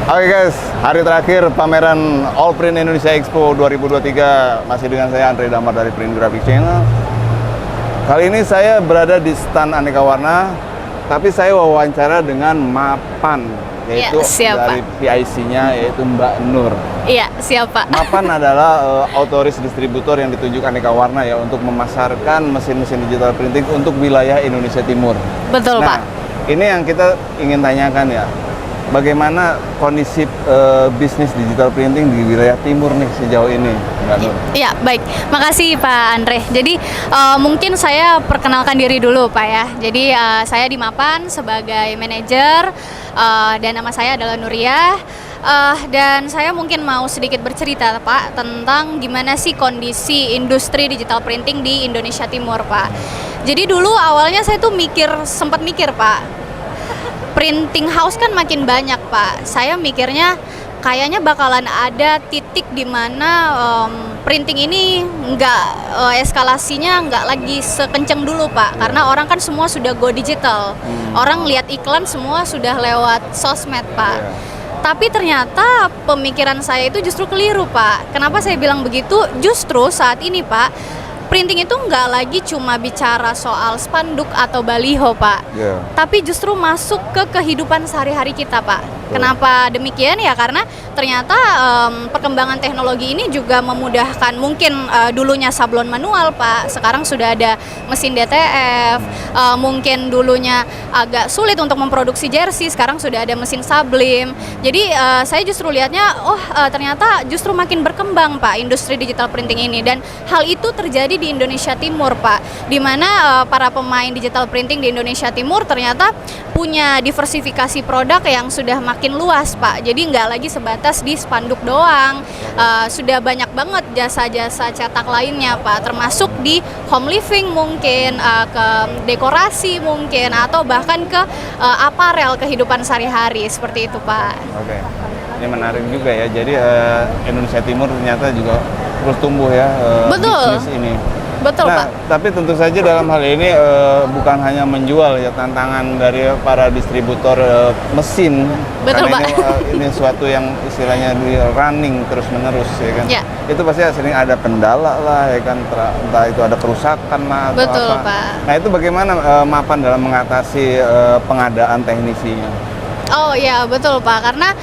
Oke guys, hari terakhir pameran All Print Indonesia Expo 2023 masih dengan saya Andre Damar dari Print Graphic Channel. Kali ini saya berada di stand aneka warna, tapi saya wawancara dengan Mapan, yaitu dari PIC-nya yaitu Mbak Nur. Iya, siapa? Mapan adalah authorized distributor yang ditunjuk aneka warna ya untuk memasarkan mesin-mesin digital printing untuk wilayah Indonesia Timur. Betul, Pak. Ini yang kita ingin tanyakan ya. Bagaimana kondisi bisnis digital printing di wilayah timur nih sejauh ini, Mbak Nur? Iya, baik. Makasih Pak Andre. Jadi mungkin saya perkenalkan diri dulu Pak ya. Jadi saya di Mapan sebagai manajer dan nama saya adalah Nuria. Dan saya mungkin mau sedikit bercerita Pak tentang gimana sih kondisi industri digital printing di Indonesia Timur Pak. Jadi dulu awalnya saya tuh sempat mikir Pak, printing house kan makin banyak Pak. Saya mikirnya kayaknya bakalan ada titik di mana printing ini eskalasinya nggak lagi sekenceng dulu Pak. Karena orang kan semua sudah go digital. Orang lihat iklan semua sudah lewat sosmed Pak. Tapi ternyata pemikiran saya itu justru keliru Pak. Kenapa saya bilang begitu? Justru saat ini Pak, printing itu nggak lagi cuma bicara soal spanduk atau baliho Pak, tapi justru masuk ke kehidupan sehari-hari kita Pak. Kenapa demikian ya? Karena ternyata perkembangan teknologi ini juga memudahkan. Mungkin dulunya sablon manual Pak, sekarang sudah ada mesin DTF. Mungkin dulunya agak sulit untuk memproduksi jersey, sekarang sudah ada mesin sublim. Jadi saya justru lihatnya, ternyata justru makin berkembang Pak industri digital printing ini. Dan hal itu terjadi di Indonesia Timur Pak, di mana para pemain digital printing di Indonesia Timur ternyata punya diversifikasi produk yang sudah makin luas Pak. Jadi nggak lagi sebatas di spanduk doang, sudah banyak banget jasa-jasa cetak lainnya Pak, termasuk di home living mungkin, ke dekorasi mungkin, atau bahkan ke aparel kehidupan sehari-hari seperti itu Pak. Oke, ini menarik juga ya. Jadi Indonesia Timur ternyata juga terus tumbuh ya bisnis ini. Betul Pak. Tapi tentu saja dalam hal ini bukan hanya menjual ya, tantangan dari para distributor mesin. Betul karena Pak. Ini suatu yang istilahnya di running terus menerus ya kan. Ya. Itu pasti sering ada kendala lah ya kan, entah itu ada kerusakan lah atau betul apa. Pak. Nah itu bagaimana Mapan dalam mengatasi pengadaan teknisinya? Oh ya betul Pak, karena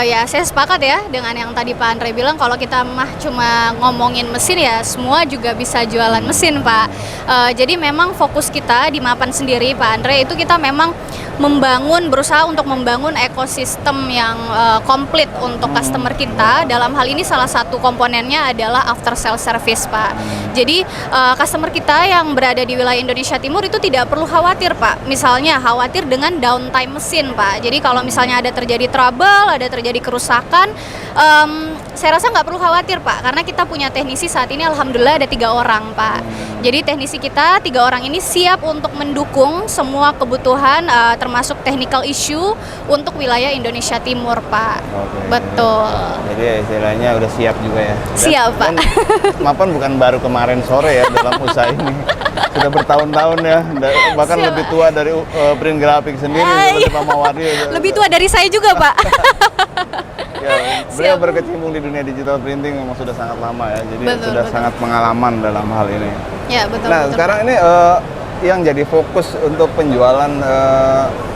ya saya sepakat ya dengan yang tadi Pak Andre bilang, kalau kita cuma ngomongin mesin ya semua juga bisa jualan mesin Pak. Jadi memang fokus kita di Mapan sendiri Pak Andre itu kita memang berusaha untuk membangun ekosistem yang komplit untuk customer kita. Dalam hal ini salah satu komponennya adalah after sale service Pak. Jadi customer kita yang berada di wilayah Indonesia Timur itu tidak perlu khawatir Pak. Misalnya khawatir dengan downtime mesin Pak. Jadi kalau misalnya ada terjadi trouble, ada terjadi kerusakan, saya rasa nggak perlu khawatir Pak, karena kita punya teknisi saat ini alhamdulillah ada 3 orang Pak. Jadi teknisi kita 3 orang ini siap untuk mendukung semua kebutuhan termasuk technical issue untuk wilayah Indonesia Timur Pak. Betul. Jadi istilahnya udah siap juga ya. Siap Pak. Mapan bukan baru kemarin sore ya dalam usaha ini. Sudah bertahun-tahun ya, bahkan lebih tua dari Print Graphic sendiri, seperti Pak Mawardi. Lebih tua dari saya juga Pak. Ya, beliau berkecimpung di dunia digital printing memang sudah sangat lama ya, jadi sudah sangat pengalaman dalam hal ini. Ya betul. Nah sekarang ini yang jadi fokus untuk penjualan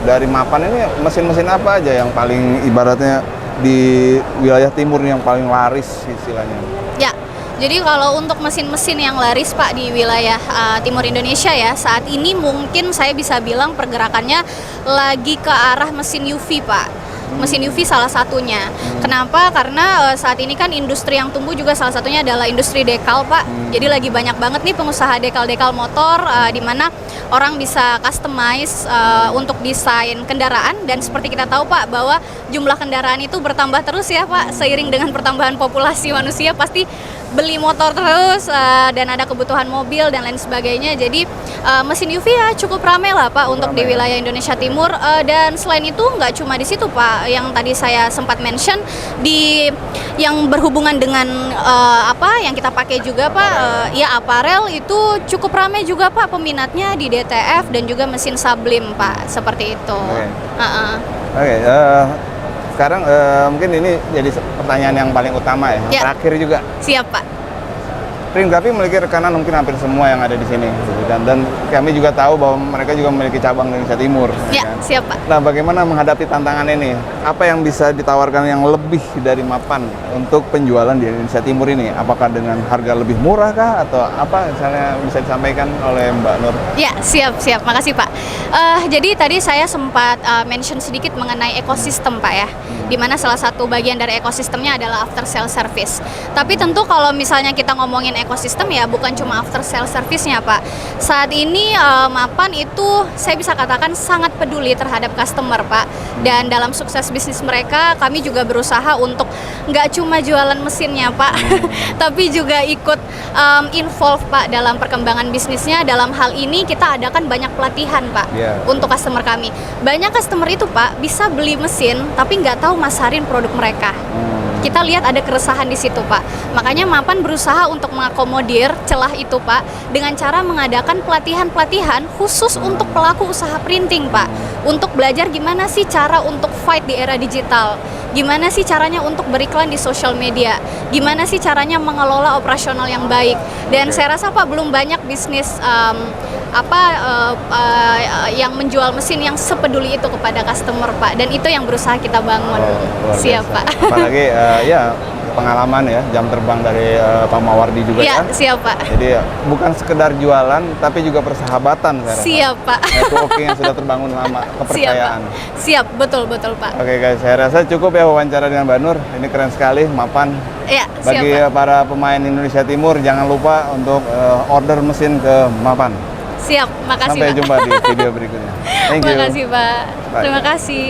dari Mapan ini mesin-mesin apa aja yang paling ibaratnya di wilayah timur yang paling laris istilahnya? Ya. Jadi kalau untuk mesin-mesin yang laris Pak di wilayah timur Indonesia ya, saat ini mungkin saya bisa bilang pergerakannya lagi ke arah mesin UV Pak. Mesin UV salah satunya. Kenapa? Karena saat ini kan industri yang tumbuh juga salah satunya adalah industri dekal Pak. Jadi lagi banyak banget nih pengusaha dekal-dekal motor di mana orang bisa customize untuk desain kendaraan. Dan seperti kita tahu Pak bahwa jumlah kendaraan itu bertambah terus ya Pak. Seiring dengan pertambahan populasi manusia pasti beli motor terus dan ada kebutuhan mobil dan lain sebagainya. Jadi mesin UV ya cukup ramai lah Pak untuk di wilayah Indonesia Timur. Dan selain itu nggak cuma di situ Pak, yang tadi saya sempat mention di yang berhubungan dengan apa yang kita pakai juga Pak, ya aparel itu cukup ramai juga Pak peminatnya di DTF dan juga mesin sublim Pak, seperti itu. sekarang mungkin ini jadi pertanyaan yang paling utama ya, Ya. terakhir juga. Siap, Pak. Print Graphic memiliki rekanan mungkin hampir semua yang ada di sini, gitu. Dan kami juga tahu bahwa mereka juga memiliki cabang di Indonesia Timur. Ya, kan? siap, Pak. Nah, bagaimana menghadapi tantangan ini? Apa yang bisa ditawarkan yang lebih dari Mapan untuk penjualan di Indonesia Timur ini? Apakah dengan harga lebih murah kah? Atau apa misalnya bisa disampaikan oleh Mbak Nur? Ya, siap. Makasih, Pak. Jadi tadi saya sempat mention sedikit mengenai ekosistem, Pak ya. Di mana salah satu bagian dari ekosistemnya adalah after sale service. Tapi tentu kalau misalnya kita ngomongin ekosistem ya bukan cuma after sale service-nya, Pak. Saat ini Mapan itu saya bisa katakan sangat peduli terhadap customer, Pak. Dan dalam sukses bisnis mereka, kami juga berusaha untuk nggak cuma jualan mesinnya, Pak, tapi juga ikut involve, Pak, dalam perkembangan bisnisnya. Dalam hal ini kita adakan banyak pelatihan, Pak, untuk customer kami. Banyak customer itu, Pak, bisa beli mesin tapi nggak tahu masarin produk mereka. Kita lihat ada keresahan di situ, Pak. Makanya Mapan berusaha untuk mengakomodir celah itu, Pak, dengan cara mengadakan pelatihan-pelatihan khusus untuk pelaku usaha printing, Pak. Untuk belajar gimana sih cara untuk fight di era digital. Gimana sih caranya untuk beriklan di sosial media. Gimana sih caranya mengelola operasional yang baik. Dan saya rasa, Pak, belum banyak bisnis yang menjual mesin yang sepeduli itu kepada customer, Pak. Dan itu yang berusaha kita bangun. Siap, Pak. Apalagi ya pengalaman ya, jam terbang dari Pak Mawardi juga ya. kan? Siap, Pak. Jadi bukan sekedar jualan, tapi juga persahabatan. Siap, Pak. Networking yang sudah terbangun lama, kepercayaan. Siap, betul, Pak. Oke guys, saya rasa cukup ya wawancara dengan Mbak Nur. Ini keren sekali, Mapan. Ya, Bagi siap, Pak. para pemain Indonesia Timur, jangan lupa untuk order mesin ke Mapan. Siap, makasih, Sampai Pak. jumpa di video berikutnya. Thank you. Makasih, Pak. Bye. Terima kasih.